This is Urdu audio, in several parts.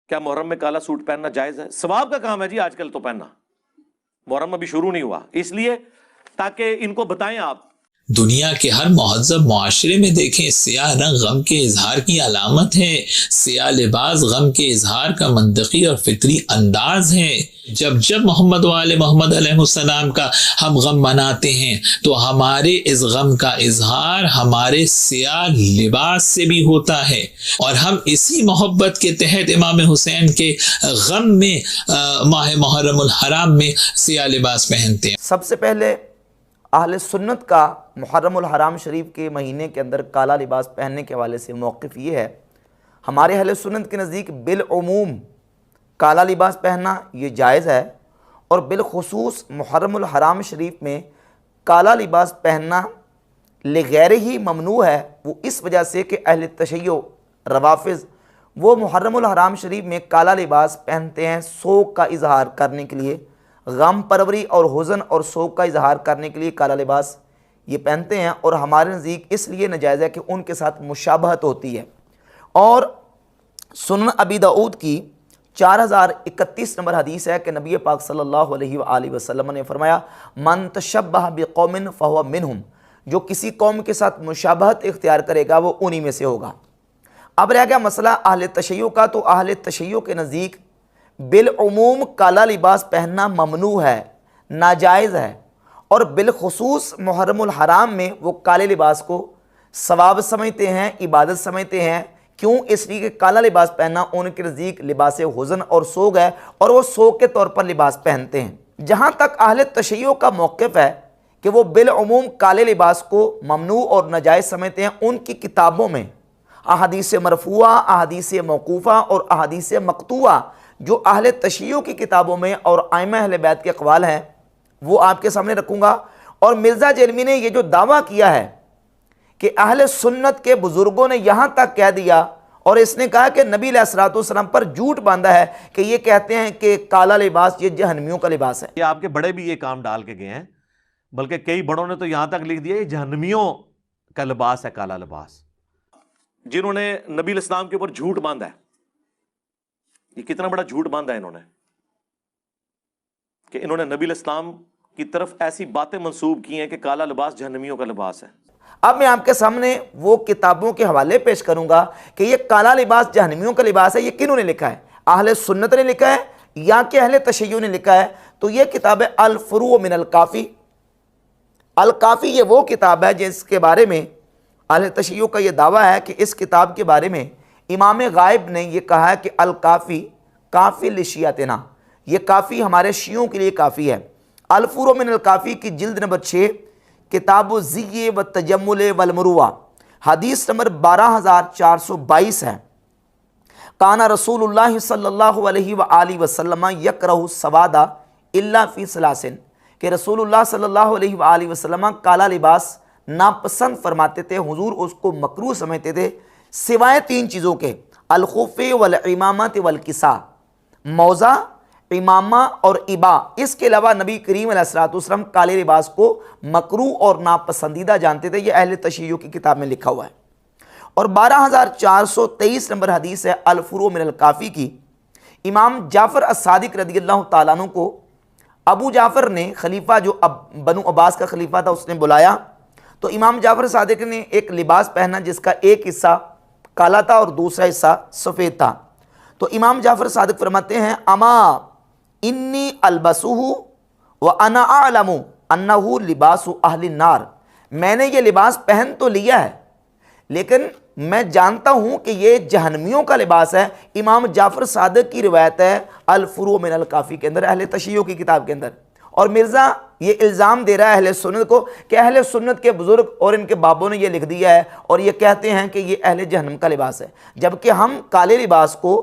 کیا محرم میں کالا سوٹ پہننا جائز ہے؟ ثواب کا کام ہے جی آج کل تو پہننا، محرم ابھی شروع نہیں ہوا، اس لیے تاکہ ان کو بتائیں آپ۔ دنیا کے ہر مہذب معاشرے میں دیکھیں سیاہ رنگ غم کے اظہار کی علامت ہے، سیاہ لباس غم کے اظہار کا منطقی اور فطری انداز ہے۔ جب محمد وآل محمد علیہ السلام کا ہم غم مناتے ہیں تو ہمارے اس غم کا اظہار ہمارے سیاہ لباس سے بھی ہوتا ہے، اور ہم اسی محبت کے تحت امام حسین کے غم میں ماہ محرم الحرام میں سیاہ لباس پہنتے ہیں۔ سب سے پہلے اہل سنت کا محرم الحرام شریف کے مہینے کے اندر کالا لباس پہننے کے حوالے سے موقف یہ ہے، ہمارے اہل سنت کے نزدیک بالعموم کالا لباس پہننا یہ جائز ہے، اور بالخصوص محرم الحرام شریف میں کالا لباس پہننا لغیر ہی ممنوع ہے۔ وہ اس وجہ سے کہ اہل تشیع روافض وہ محرم الحرام شریف میں کالا لباس پہنتے ہیں سوگ کا اظہار کرنے کے لیے، غم پروری اور حزن اور سوگ کا اظہار کرنے کے لیے کالا لباس یہ پہنتے ہیں، اور ہمارے نزدیک اس لیے ناجائز ہے کہ ان کے ساتھ مشابہت ہوتی ہے۔ اور سنن ابی داؤد کی 4031 نمبر حدیث ہے کہ نبی پاک صلی اللہ علیہ وآلہ وسلم نے فرمایا من تشبہ بقوم فہو منہم، جو کسی قوم کے ساتھ مشابہت اختیار کرے گا وہ انہی میں سے ہوگا۔ اب رہ گیا مسئلہ اہل تشیع کا، تو اہل تشیع کے نزدیک بالعموم کالا لباس پہننا ممنوع ہے، ناجائز ہے، اور بالخصوص محرم الحرام میں وہ کالے لباس کو ثواب سمجھتے ہیں، عبادت سمجھتے ہیں۔ کیوں؟ اس لیے کہ کالا لباس پہننا ان کے نزدیک لباس حزن اور سوگ ہے، اور وہ سوگ کے طور پر لباس پہنتے ہیں۔ جہاں تک اہل تشیع کا موقف ہے کہ وہ بالعموم کالے لباس کو ممنوع اور ناجائز سمجھتے ہیں، ان کی کتابوں میں احادیث مرفوعہ، احادیث موقوفہ اور احادیث مقطوعہ جو اہل تشیع کی کتابوں میں اور ائمہ اہل بیت کے اقوال ہیں وہ آپ کے سامنے رکھوں گا۔ اور مرزا جیلمی نے یہ جو دعویٰ کیا ہے کہ اہل سنت کے بزرگوں نے یہاں تک کہہ دیا، اور اس نے کہا کہ نبی علیہ الصلوۃ والسلام پر جھوٹ باندھا ہے کہ یہ کہتے ہیں کہ کالا لباس یہ جہنمیوں کا لباس ہے۔ یہ آپ کے بڑے بھی یہ کام ڈال کے گئے ہیں، بلکہ کئی بڑوں نے تو یہاں تک لکھ دیا یہ جہنمیوں کا لباس ہے کالا لباس، جنہوں نے نبی علیہ السلام کے اوپر جھوٹ باندھا ہے۔ یہ کتنا بڑا جھوٹ باندھا ہے انہوں نے کہ انہوں نے نبی علیہ السلام کی طرف ایسی باتیں منسوب کی ہیں کہ کالا لباس جہنمیوں کا لباس ہے۔ اب میں آپ کے سامنے وہ کتابوں کے حوالے پیش کروں گا کہ یہ کالا لباس جہنمیوں کا لباس ہے، یہ کنہوں نے لکھا ہے؟ اہل سنت نے لکھا ہے یا کہ اہل تشیع نے لکھا ہے؟ تو یہ کتاب ہے الفروع من الکافی۔ الکافی یہ وہ کتاب ہے جس کے بارے میں اہل تشیع کا یہ دعویٰ ہے کہ اس کتاب کے بارے میں امام غائب نے یہ کہا ہے کہ الکافی کافی لشیعتنا، یہ کافی ہمارے شیعوں کے لیے کافی ہے۔ الفروع من الکافی کی جلد نمبر 6 کتاب الزی والتجمل والمروءہ حدیث نمبر 12422 ہے۔ کان رسول اللہ صلی اللہ علیہ وآلہ وسلم یکرہ السواد الا فی ثلاث، کہ رسول اللہ صلی اللہ علیہ وآلہ وسلم کالا لباس ناپسند فرماتے تھے، حضور اس کو مکروہ سمجھتے تھے سوائے 3 چیزوں کے، الخف والعمامۃ والکساء، موزہ، امامہ اور ابا۔ اس کے علاوہ نبی کریم علیہ الصلوۃ والسلام کالے لباس کو مکروہ اور ناپسندیدہ جانتے تھے۔ یہ اہل تشیع کی کتاب میں لکھا ہوا ہے۔ اور 12423 نمبر حدیث ہے الفروع من الکافی کی۔ امام جعفر الصادق رضی اللہ تعالیٰ عنہ کو ابو جعفر نے، خلیفہ جو بنو عباس کا خلیفہ تھا، اس نے بلایا تو امام جعفر صادق نے ایک لباس پہنا جس کا ایک حصہ کالا تھا اور دوسرا حصہ سفید تھا۔ تو امام جعفر صادق فرماتے ہیں اما انی البسہ وانا اعلم انہ لباس اہل النار، میں نے یہ لباس پہن تو لیا ہے لیکن میں جانتا ہوں کہ یہ جہنمیوں کا لباس ہے۔ امام جعفر صادق کی روایت ہے الفروع من الکافی کے اندر، اہل تشیع کی کتاب کے اندر۔ اور مرزا یہ الزام دے رہا ہے اہل سنت کو کہ اہل سنت کے بزرگ اور ان کے بابوں نے یہ لکھ دیا ہے اور یہ کہتے ہیں کہ یہ اہل جہنم کا لباس ہے، جبکہ ہم کالے لباس کو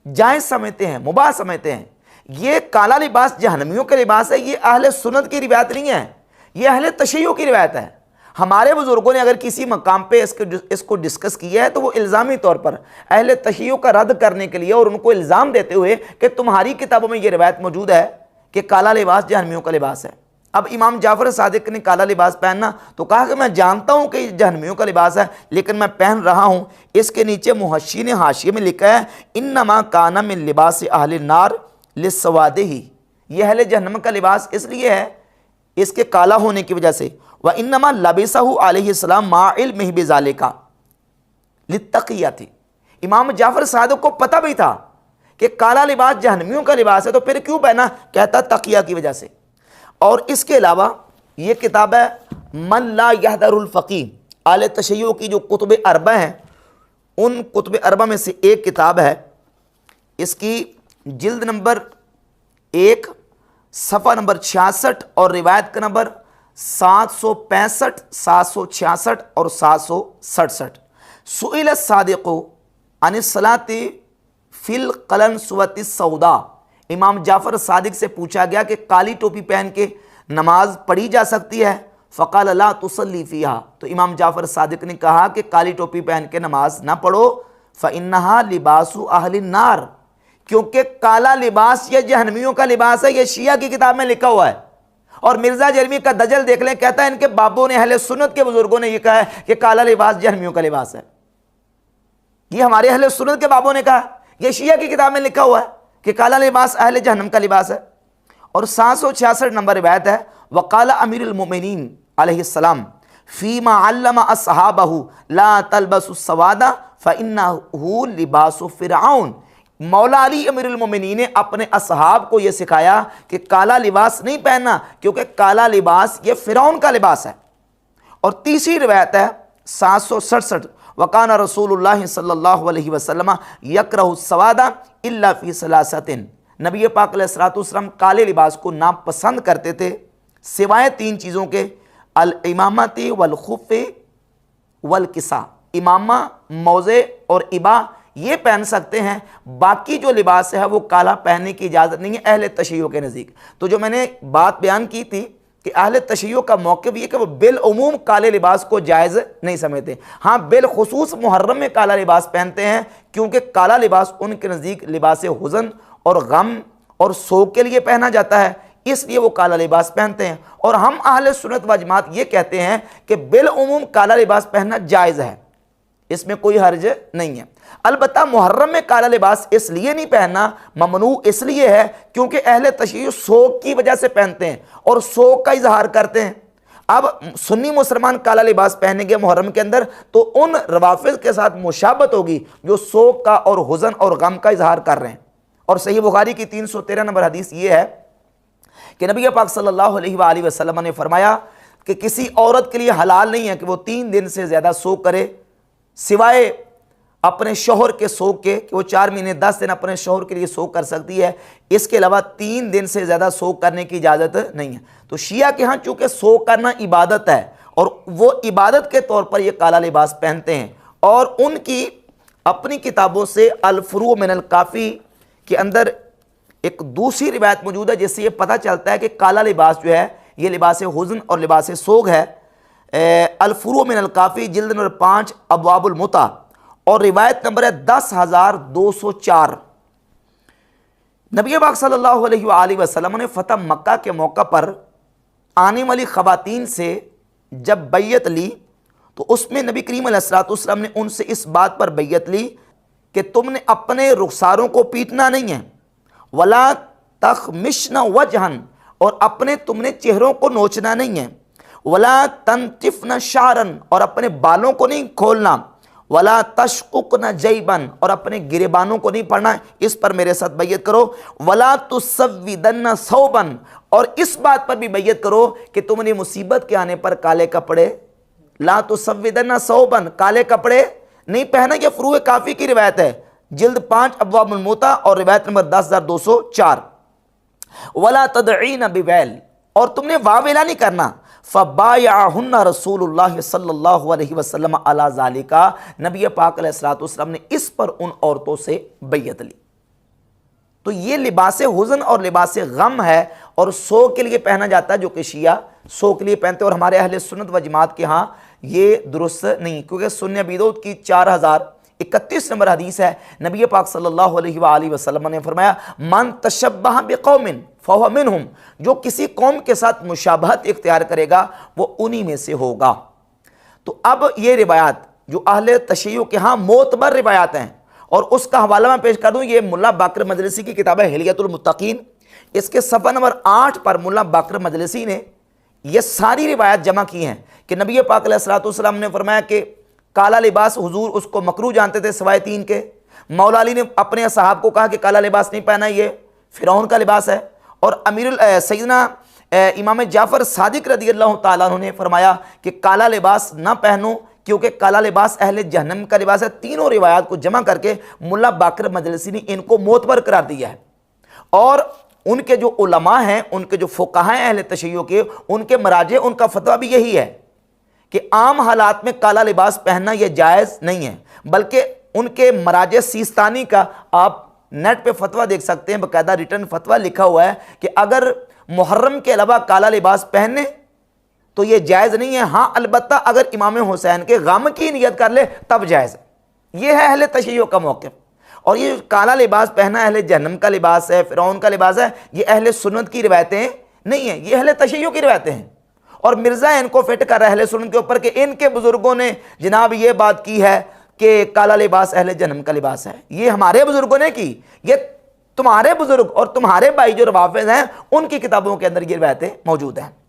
جائز سمجھتے ہیں، مباح سمجھتے ہیں۔ یہ کالا لباس جہنمیوں کا لباس ہے، یہ اہل سنت کی روایت نہیں ہے، یہ اہل تشیع کی روایت ہے۔ ہمارے بزرگوں نے اگر کسی مقام پہ اس کو ڈسکس کیا ہے تو وہ الزامی طور پر اہل تشیع کا رد کرنے کے لیے اور ان کو الزام دیتے ہوئے کہ تمہاری کتابوں میں یہ روایت موجود ہے کہ کالا لباس جہنمیوں کا لباس ہے۔ اب امام جعفر صادق نے کالا لباس پہننا تو کہا کہ میں جانتا ہوں کہ یہ جہنمیوں کا لباس ہے لیکن میں پہن رہا ہوں۔ اس کے نیچے محشی نے حاشیے میں لکھا ہے انما کان من لباس اہل النار للسوادہ، یہ اہل جہنم کا لباس اس لیے ہے اس کے کالا ہونے کی وجہ سے، وانما لبسہ علیہ السلام مع علمہ بذالک للتقیہ، امام جعفر صادق کو پتہ بھی تھا کہ کالا لباس جہنمیوں کا لباس ہے تو پھر کیوں پہنا؟ کہتا تقیہ کی وجہ سے۔ اور اس کے علاوہ یہ کتاب ہے من لا یحذر الفقیہ، اہل تشیع کی جو کتب اربع ہیں ان کتب اربع میں سے ایک کتاب ہے، اس کی جلد نمبر 1 صفحہ نمبر 66 اور روایت کا نمبر 765 766 اور 767۔ سئل الصادق عن الصلاۃ فی القلنسوۃ السوداء، امام جعفر صادق سے پوچھا گیا کہ کالی ٹوپی پہن کے نماز پڑھی جا سکتی ہے؟ فقال لا تصلی فیہا، تو امام جعفر صادق نے کہا کہ کالی ٹوپی پہن کے نماز نہ پڑھو، فإنہا لباس اہل النار، کیونکہ کالا لباس یہ جہنمیوں کا لباس ہے، یہ شیعہ کی کتاب میں لکھا ہوا ہے۔ اور مرزا جرمی کا دجل دیکھ لیں، کہتا ہے ان کے بابوں نے، اہل سنت کے بزرگوں نے یہ کہا ہے کہ کالا لباس جہنمیوں کا لباس ہے۔ یہ ہمارے اہل سنت کے بابوں نے کہا، یہ شیعہ کی کتاب میں لکھا ہوا ہے کہ کالا لباس اہل جہنم کا لباس ہے۔ اور 766 نمبر روایت ہے وقال امیر المؤمنین علیہ السلام فیما علم اصحابہ لا تلبسوا السواد فانہ لباس فرعون، مولا علی امیر المؤمنین نے اپنے اصحاب کو یہ سکھایا کہ کالا لباس نہیں پہننا کیونکہ کالا لباس یہ فرعون کا لباس ہے۔ اور تیسری روایت ہے 767 وکان رسول اللہ صلی اللہ علیہ وسلم یکرہ السواد الا فی ثلاثۃ، نبی پاک علیہ الصلوۃ والسلام کالے لباس کو ناپسند کرتے تھے سوائے 3 چیزوں کے، الامامۃ والخف والکساء، امامہ، موزے اور ابا یہ پہن سکتے ہیں، باقی جو لباس ہے وہ کالا پہننے کی اجازت نہیں ہے اہل تشیع کے نزدیک۔ تو جو میں نے بات بیان کی تھی کہ اہل تشیع کا موقف یہ کہ وہ بالعموم کالے لباس کو جائز نہیں سمجھتے، ہاں بالخصوص محرم میں کالا لباس پہنتے ہیں کیونکہ کالا لباس ان کے نزدیک لباس حزن اور غم اور سوگ کے لیے پہنا جاتا ہے، اس لیے وہ کالا لباس پہنتے ہیں۔ اور ہم اہل سنت و جماعت یہ کہتے ہیں کہ بالعموم کالا لباس پہننا جائز ہے، اس میں کوئی حرج نہیں ہے۔ البتہ محرم میں کالا لباس اس لیے نہیں پہننا، ممنوع اس لیے ہے کیونکہ اہل تشیع سوگ کی وجہ سے پہنتے ہیں اور سوگ کا اظہار کرتے ہیں۔ اب سنی مسلمان کالا لباس پہنیں گے محرم کے اندر تو ان روافض کے ساتھ مشابہت ہوگی جو سوگ کا اور حزن اور غم کا اظہار کر رہے ہیں۔ اور صحیح بخاری کی 313 نمبر حدیث یہ ہے کہ نبی پاک صلی اللہ علیہ وآلہ وسلم نے فرمایا کہ کسی عورت کے لیے حلال نہیں ہے کہ وہ 3 دن سے زیادہ سوگ کرے سوائے اپنے شوہر کے سوگ کے، کہ وہ 4 مہینے 10 دن اپنے شوہر کے لیے سوگ کر سکتی ہے، اس کے علاوہ 3 دن سے زیادہ سوگ کرنے کی اجازت نہیں ہے۔ تو شیعہ کے ہاں چونکہ سوگ کرنا عبادت ہے اور وہ عبادت کے طور پر یہ کالا لباس پہنتے ہیں، اور ان کی اپنی کتابوں سے الفروع من الکافی کے اندر ایک دوسری روایت موجود ہے جس سے یہ پتہ چلتا ہے کہ کالا لباس جو ہے یہ لباس حزن اور لباس سوگ ہے۔ الفروع من الکافی جلد نمبر 5 ابواب المتع اور روایت نمبر ہے 10204۔ نبی پاک صلی اللہ علیہ وآلہ وسلم نے فتح مکہ کے موقع پر آنے والی خواتین سے جب بیعت لی تو اس میں نبی کریم علیہ الصلوۃ والسلام نے ان سے اس بات پر بیعت لی کہ تم نے اپنے رخساروں کو پیٹنا نہیں ہے، ولا تخمشن وجہن، اور اپنے تم نے چہروں کو نوچنا نہیں ہے، ولا تنتفن شعرن، اور اپنے بالوں کو نہیں کھولنا، ولا تشققن جیبن، اور اپنے گریبانوں کو نہیں پڑھنا، اس پر میرے ساتھ بیعت کرو، ولا تسودن ثوبن، اور اس بات پر بھی بیعت کرو کہ تم نے مصیبت کے آنے پر کالے کپڑے، لا تسودن ثوبن، کالے کپڑے نہیں پہنا۔ یہ فروع کافی کی روایت ہے جلد 5 ابواب الموتع اور روایت نمبر 10204۔ ولا تدعین بویل، اور تم نے واویلا نہیں کرنا، فبایعہن رسول اللہ صلی اللہ علیہ وسلم علی ذالک، نبی پاک علیہ الصلوۃ والسلام نے اس پر ان عورتوں سے بیعت لی۔ تو یہ لباس حزن اور لباس غم ہے اور سوگ کے لیے پہنا جاتا ہے جو کہ شیعہ سوگ کے لیے پہنتے ہیں، اور ہمارے اہل سنت و جماعت کے ہاں یہ درست نہیں، کیونکہ سنن ابی داؤد کی 4031 نمبر حدیث ہے، نبی پاک صلی اللہ علیہ وآلہ وسلم نے فرمایا من تشبہ بقوم فَهُوَ مِنْهُمْ, جو کسی قوم کے ساتھ مشابہت اختیار کرے گا وہ انہی میں سے ہوگا. تو اب یہ روایات جو اہل تشیع کے ہاں معتبر روایات ہیں, اور اس کا حوالہ میں پیش کر دوں, یہ ملا باقر مجلسی کی کتاب ہے حلیۃ المتقین, اس کے صفحہ نمبر 8 پر ملا باقر مجلسی نے یہ ساری روایات جمع کی ہیں کہ نبی پاک علیہ الصلوۃ والسلام نے فرمایا کہ کالا لباس حضور اس کو مکروہ جانتے تھے سوائے 3 کے. مولا علی نے اپنے اصحاب کو کہا کہ کالا لباس نہیں پہنا, یہ فرعون کا لباس ہے. اور سیدنا امام جعفر صادق رضی اللہ تعالیٰ عنہ نے فرمایا کہ کالا لباس نہ پہنو کیونکہ کالا لباس اہل جہنم کا لباس ہے. تینوں روایات کو جمع کر کے ملا باقر مجلسی نے ان کو معتبر قرار دیا ہے. اور ان کے جو علماء ہیں, ان کے جو فقہاء ہیں اہل تشیع کے, ان کے مراجع, ان کا فتویٰ بھی یہی ہے کہ عام حالات میں کالا لباس پہننا یہ جائز نہیں ہے. بلکہ ان کے مراجع سیستانی کا آپ نیٹ پہ فتویٰ دیکھ سکتے ہیں, باقاعدہ ریٹن فتویٰ لکھا ہوا ہے کہ اگر محرم کے علاوہ کالا لباس پہننے تو یہ جائز نہیں ہے. ہاں البتہ اگر امام حسین کے غم کی نیت کر لے تب جائز ہے. یہ ہے اہل تشیع کا موقف. اور یہ کالا لباس پہنا اہل جہنم کا لباس ہے, فرعون کا لباس ہے, یہ اہل سنت کی روایتیں نہیں ہیں, یہ اہل تشیع کی روایتیں ہیں. اور مرزا ان کو فٹ کر رہا ہے اہل سنت کے اوپر کہ ان کے بزرگوں نے جناب یہ بات کی ہے کہ کالا لباس اہل جہنم کا لباس ہے. یہ ہمارے بزرگوں نے کی, یہ تمہارے بزرگ اور تمہارے بھائی جو روافض ہیں ان کی کتابوں کے اندر یہ روایتیں موجود ہیں.